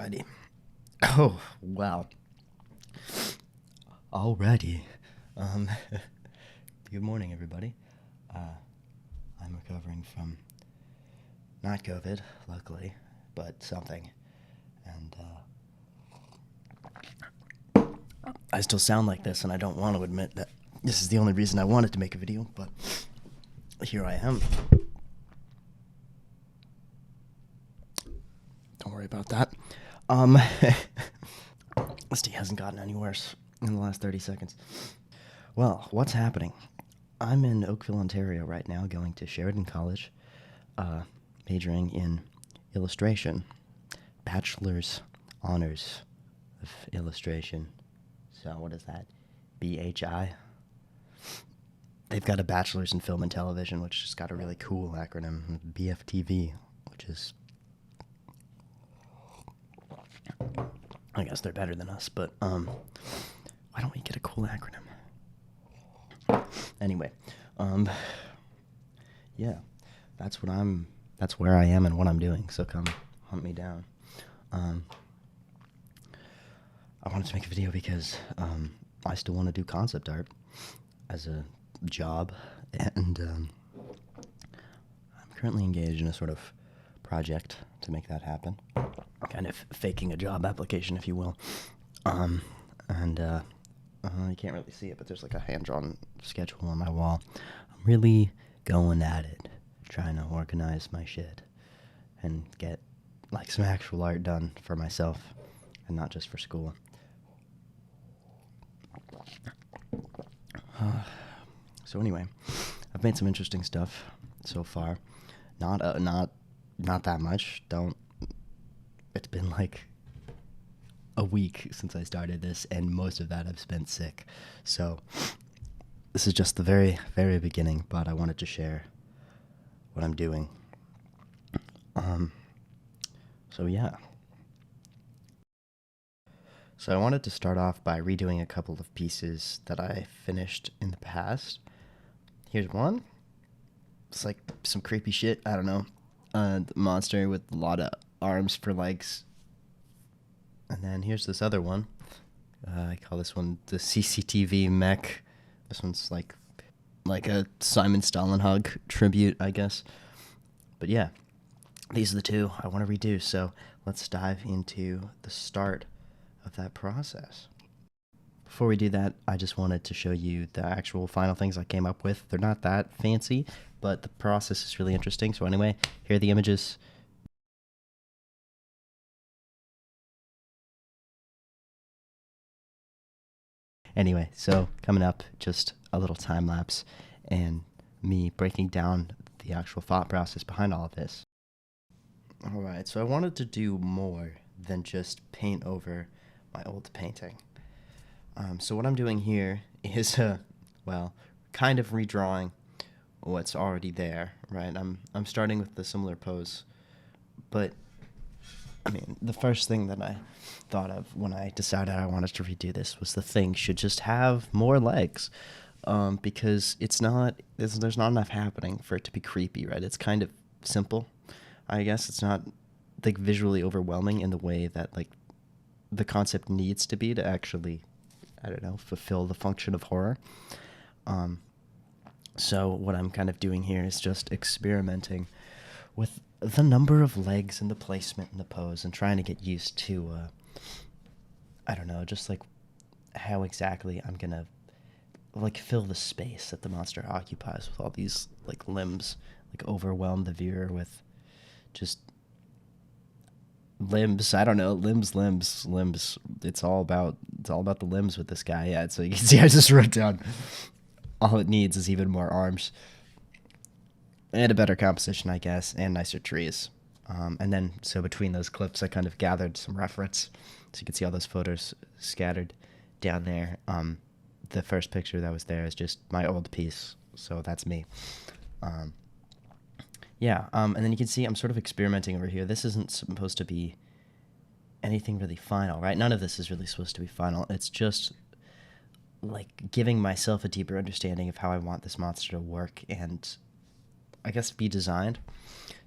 Alrighty. Oh, wow. Alrighty. Um, Good morning, everybody. I'm recovering from not COVID, luckily, but something. And, I still sound like this, and I don't want to admit that this is the only reason I wanted to make a video, but here I am. Don't worry about that. This day hasn't gotten any worse in the last 30 seconds. Well, what's happening? I'm in Oakville, Ontario right now, going to Sheridan College, majoring in illustration. Bachelor's Honors of Illustration. So what is that? BHI? They've got a Bachelor's in Film and Television, which has got a really cool acronym, BFTV, which is... I guess they're better than us, but why don't we get a cool acronym? Anyway, yeah, that's where I am and what I'm doing, so come hunt me down. I wanted to make a video because I still want to do concept art as a job, and I'm currently engaged in a sort of project to make that happen. Kind of faking a job application, if you will. You can't really see it, but there's like a hand-drawn schedule on my wall. I'm really going at it, trying to organize my shit and get like some actual art done for myself and not just for school. So anyway, I've made some interesting stuff so far. Not that much. It's been like a week since I started this, and most of that I've spent sick. So this is just the very, very beginning, but I wanted to share what I'm doing. So yeah. So I wanted to start off by redoing a couple of pieces that I finished in the past. Here's one. It's like some creepy shit. I don't know. The monster with a lot of arms for legs. And then here's this other one. I call this one the CCTV mech. This one's like a Simon Stålenhag tribute, I guess. But yeah, these are the two I want to redo. So let's dive into the start of that process. Before we do that, I just wanted to show you the actual final things I came up with. They're not that fancy, but the process is really interesting. So anyway, here are the images. Anyway, so coming up, just a little time lapse and me breaking down the actual thought process behind all of this. Alright, so I wanted to do more than just paint over my old painting. So what I'm doing here is, kind of redrawing what's already there, right? I'm starting with the similar pose, but I mean, the first thing that I thought of when I decided I wanted to redo this was the thing should just have more legs, because there's not enough happening for it to be creepy, right? It's kind of simple, I guess. It's not like visually overwhelming in the way that like the concept needs to be to actually, I don't know, fulfill the function of horror. So what I'm kind of doing here is just experimenting with the number of legs and the placement and the pose and trying to get used to, I don't know, just like how exactly I'm gonna like fill the space that the monster occupies with all these like limbs, like overwhelm the viewer with just limbs. I don't know, limbs. It's all about the limbs with this guy. Yeah, so you can see I just wrote down all it needs is even more arms. And a better composition, I guess, and nicer trees. And then, so between those clips, I kind of gathered some reference. So you can see all those photos scattered down there. The first picture that was there is just my old piece, so that's me. And then you can see I'm sort of experimenting over here. This isn't supposed to be anything really final, right? None of this is really supposed to be final. It's just like giving myself a deeper understanding of how I want this monster to work and I guess be designed.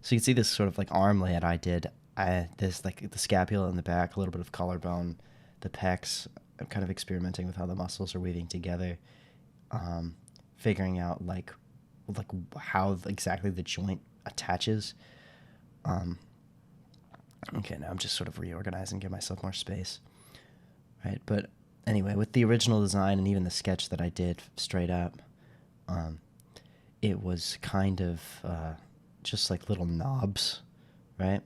So you can see this sort of like arm layout I did. there's like the scapula in the back, a little bit of collarbone, the pecs. I'm kind of experimenting with how the muscles are weaving together, figuring out like how exactly the joint attaches. Um, okay, now I'm just sort of reorganizing, give myself more space, right? But anyway, with the original design and even the sketch that I did straight up, it was kind of just like little knobs, right?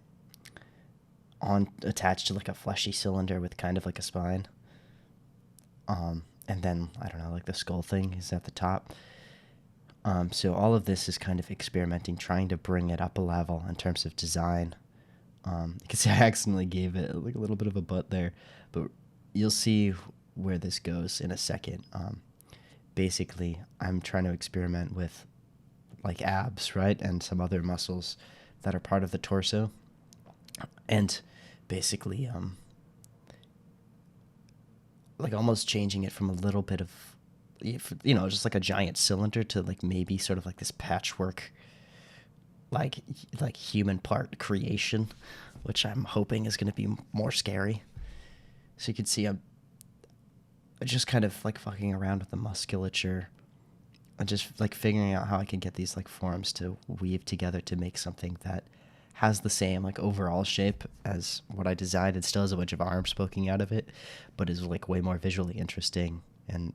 Attached to like a fleshy cylinder with kind of like a spine. And then, I don't know, like the skull thing is at the top. So all of this is kind of experimenting, trying to bring it up a level in terms of design. You can see I accidentally gave it like a little bit of a butt there, but you'll see where this goes in a second. Basically, I'm trying to experiment with like abs, right, and some other muscles that are part of the torso, and basically, like almost changing it from a little bit of, just like a giant cylinder to like maybe sort of like this patchwork, like human part creation, which I'm hoping is going to be more scary. So you can see I'm just kind of like fucking around with the musculature and just like figuring out how I can get these like forms to weave together to make something that has the same like overall shape as what I designed. It still has a bunch of arms poking out of it, but is like way more visually interesting and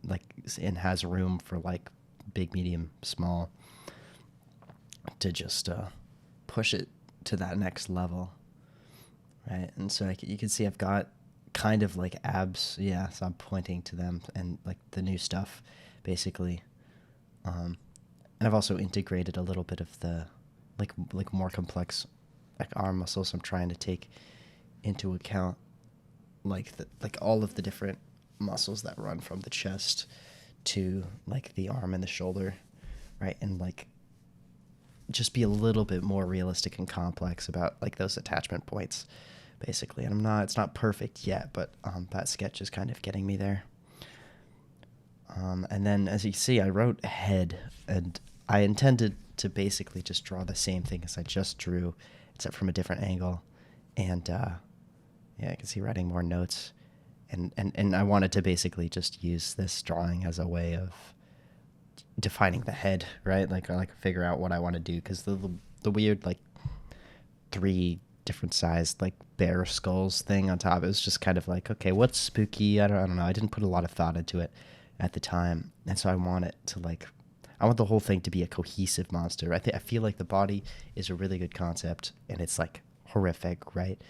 has room for like big, medium, small to just push it to that next level, right? And so you can see I've got kind of like abs, yeah. So I'm pointing to them and like the new stuff, basically. And I've also integrated a little bit of the like more complex like arm muscles. I'm trying to take into account like all of the different muscles that run from the chest to like the arm and the shoulder, right? And like just be a little bit more realistic and complex about like those attachment points, basically. And it's not perfect yet, but that sketch is kind of getting me there. And then as you see, I wrote head, and I intended to basically just draw the same thing as I just drew, except from a different angle. And yeah, I can see writing more notes. And I wanted to basically just use this drawing as a way of defining the head, right? Like figure out what I want to do, because the weird like 3 different sized like bear skulls thing on top, it was just kind of like, okay, what's spooky? I don't know. I didn't put a lot of thought into it at the time, and so I want the whole thing to be a cohesive monster. I feel like the body is a really good concept, and it's like horrific, right?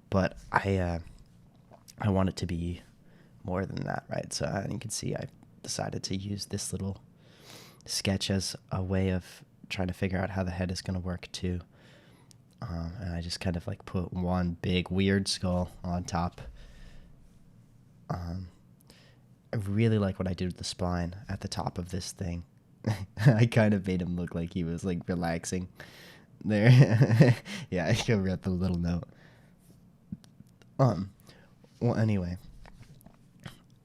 But I want it to be more than that, right? So you can see I decided to use this little sketch as a way of trying to figure out how the head is going to work too. And I just kind of like put one big weird skull on top. I really like what I did with the spine at the top of this thing. I kind of made him look like he was like relaxing there. Yeah, I covered up the little note. Well, anyway,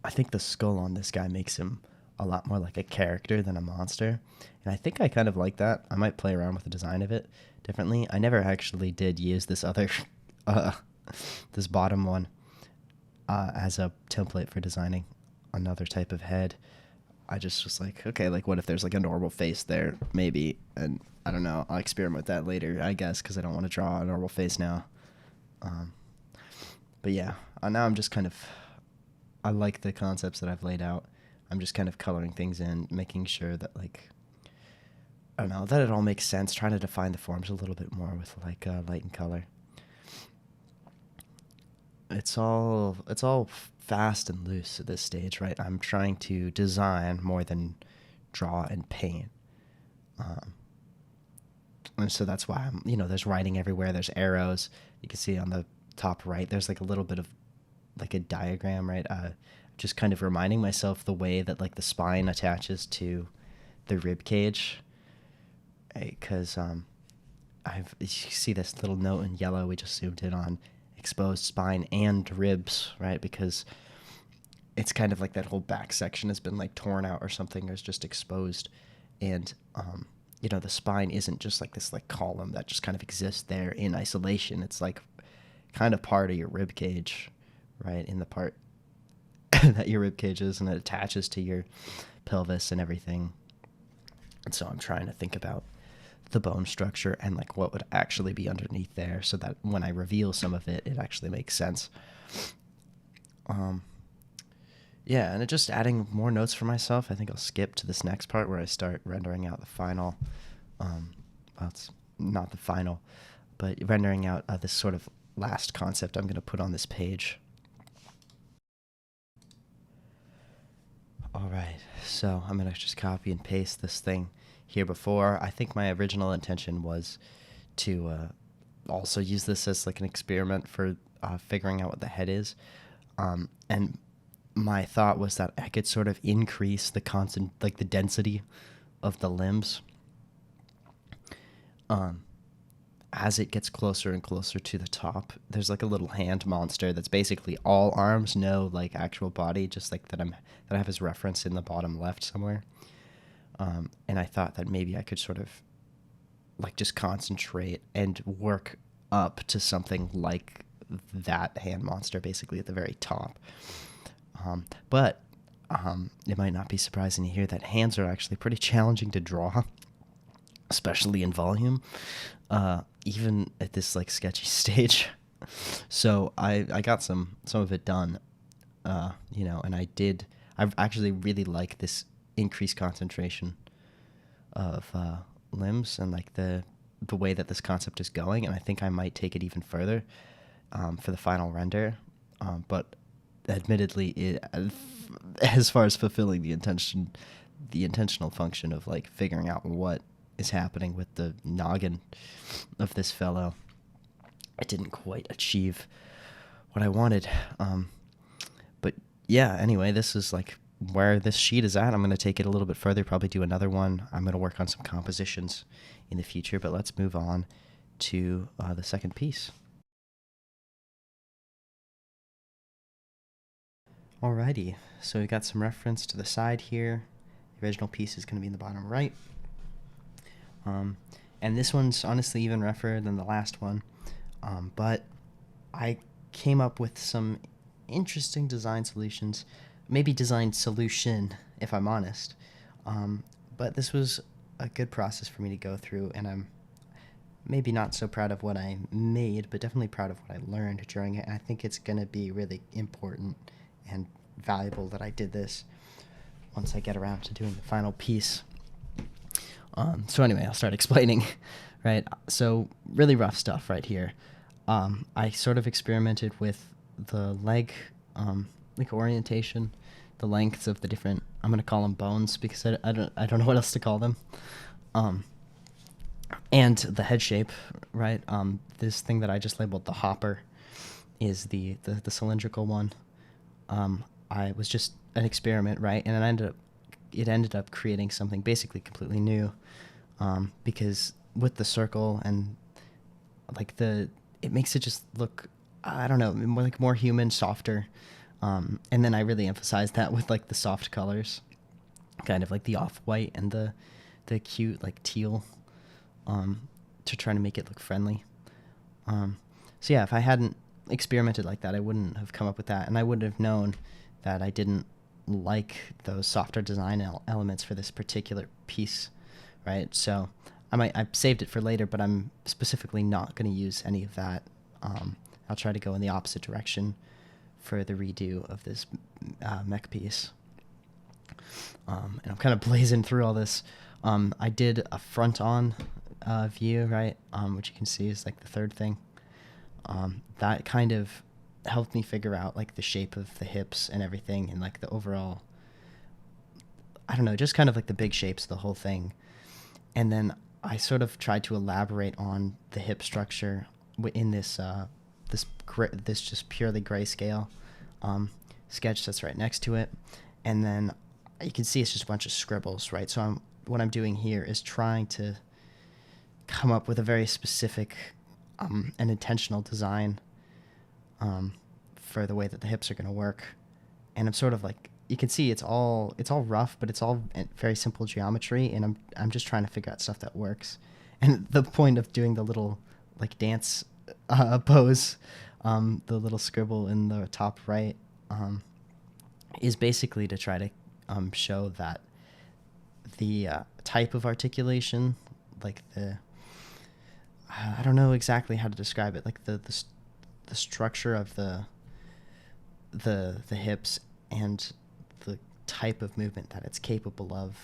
I think the skull on this guy makes him a lot more like a character than a monster, and I think I kind of like that. I might play around with the design of it differently. I never actually did use this other, this bottom one, as a template for designing another type of head. I just was like, okay, like what if there's like a normal face there, maybe, and I don't know. I'll experiment with that later, I guess, because I don't want to draw a normal face now. But yeah, now I'm just kind of, I like the concepts that I've laid out. I'm just kind of coloring things in, making sure that like, I don't know, that it all makes sense, trying to define the forms a little bit more with like light and color. It's all fast and loose at this stage, right? I'm trying to design more than draw and paint. And so that's why there's writing everywhere. There's arrows. You can see on the top right, there's like a little bit of like a diagram, right? Just kind of reminding myself the way that like the spine attaches to the rib cage, right? Because you see this little note in yellow we just zoomed in on, exposed spine and ribs, right? Because it's kind of like that whole back section has been like torn out or something, or is just exposed, and the spine isn't just like this like column that just kind of exists there in isolation. It's like kind of part of your rib cage, right, in the part that your rib cage is, and it attaches to your pelvis and everything. And so I'm trying to think about the bone structure and like what would actually be underneath there, so that when I reveal some of it, it actually makes sense. Yeah, and just adding more notes for myself. I think I'll skip to this next part where I start rendering out the final. Well, it's not the final, but rendering out this sort of last concept I'm going to put on this page. All right, so I'm going to just copy and paste this thing here before. I think my original intention was to also use this as like an experiment for figuring out what the head is. And my thought was that I could sort of increase the the density of the limbs as it gets closer and closer to the top. There's like a little hand monster that's basically all arms, no like actual body, just like that I have as reference in the bottom left somewhere. And I thought that maybe I could sort of like just concentrate and work up to something like that hand monster, basically at the very top. But it might not be surprising to hear that hands are actually pretty challenging to draw, especially in volume, even at this like sketchy stage. So I got some of it done, and I actually really like this increased concentration of limbs and like the way that this concept is going, and I think I might take it even further for the final render. But admittedly, as far as fulfilling the intentional function of like figuring out what is happening with the noggin of this fellow, I didn't quite achieve what I wanted. But yeah, anyway, this is like where this sheet is at. I'm going to take it a little bit further, probably do another one. I'm going to work on some compositions in the future, but let's move on to the second piece. Alrighty, so we got some reference to the side here. The original piece is going to be in the bottom right. And this one's honestly even rougher than the last one. But I came up with some interesting design solutions. Maybe design solution, if I'm honest. But this was a good process for me to go through, and I'm maybe not so proud of what I made, but definitely proud of what I learned during it. And I think it's going to be really important and valuable that I did this once I get around to doing the final piece. So anyway, I'll start explaining, right? So really rough stuff right here. I sort of experimented with the leg, like orientation, the lengths of the different, I'm going to call them bones because I don't know what else to call them. And the head shape, right? This thing that I just labeled the hopper is the cylindrical one. I was just an experiment, right? And it ended up creating something basically completely new, because with the circle and like it makes it just look, I don't know, more human, softer. And then I really emphasized that with like the soft colors, kind of like the off-white and the cute like teal, to try to make it look friendly. So yeah, if I hadn't experimented like that, I wouldn't have come up with that, and I wouldn't have known that I didn't like those softer design elements for this particular piece, right? So I saved it for later, but I'm specifically not going to use any of that. I'll try to go in the opposite direction for the redo of this mech piece. And I'm kind of blazing through all this. I did a front-on view, right, which you can see is like the third thing. That kind of helped me figure out like the shape of the hips and everything, and like the overall, I don't know, just kind of like the big shapes of the whole thing. And then I sort of tried to elaborate on the hip structure in this this just purely grayscale sketch that's right next to it. And then you can see it's just a bunch of scribbles, right? So what I'm doing here is trying to come up with a very specific and intentional design for the way that the hips are going to work. And I'm sort of like, you can see it's all rough, but it's all very simple geometry, and I'm just trying to figure out stuff that works. And the point of doing the little like dance pose The little scribble in the top right is basically to try to show that the type of articulation, like I don't know exactly how to describe it, like the structure of the hips and the type of movement that it's capable of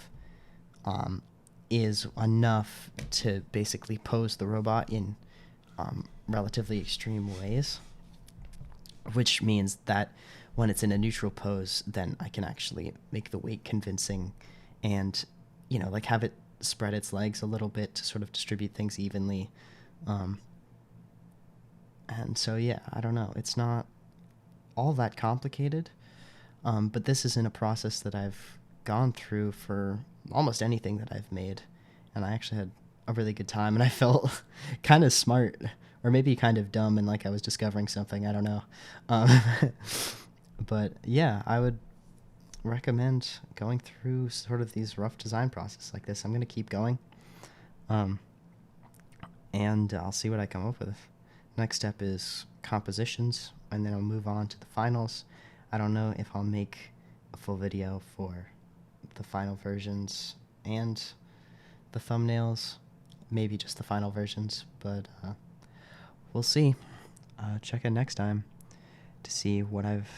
is enough to basically pose the robot in relatively extreme ways, which means that when it's in a neutral pose, then I can actually make the weight convincing and, like have it spread its legs a little bit to sort of distribute things evenly. And so, yeah, I don't know. It's not all that complicated, but this isn't a process that I've gone through for almost anything that I've made, and I actually had a really good time, and I felt kind of smart, or maybe kind of dumb, and like I was discovering something. I don't know. But yeah, I would recommend going through sort of these rough design process like this. I'm going to keep going, and I'll see what I come up with. Next step is compositions, and then I'll move on to the finals. I don't know if I'll make a full video for the final versions and the thumbnails, maybe just the final versions, but we'll see. Check in next time to see what I've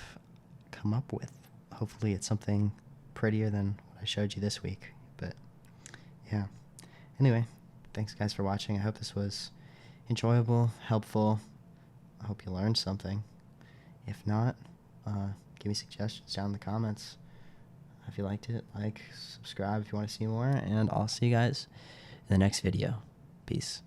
come up with. Hopefully it's something prettier than what I showed you this week, but yeah. Anyway, thanks guys for watching. I hope this was enjoyable, helpful. I hope you learned something. If not, give me suggestions down in the comments. If you liked it, like, subscribe if you want to see more, and I'll see you guys in the next video. Peace.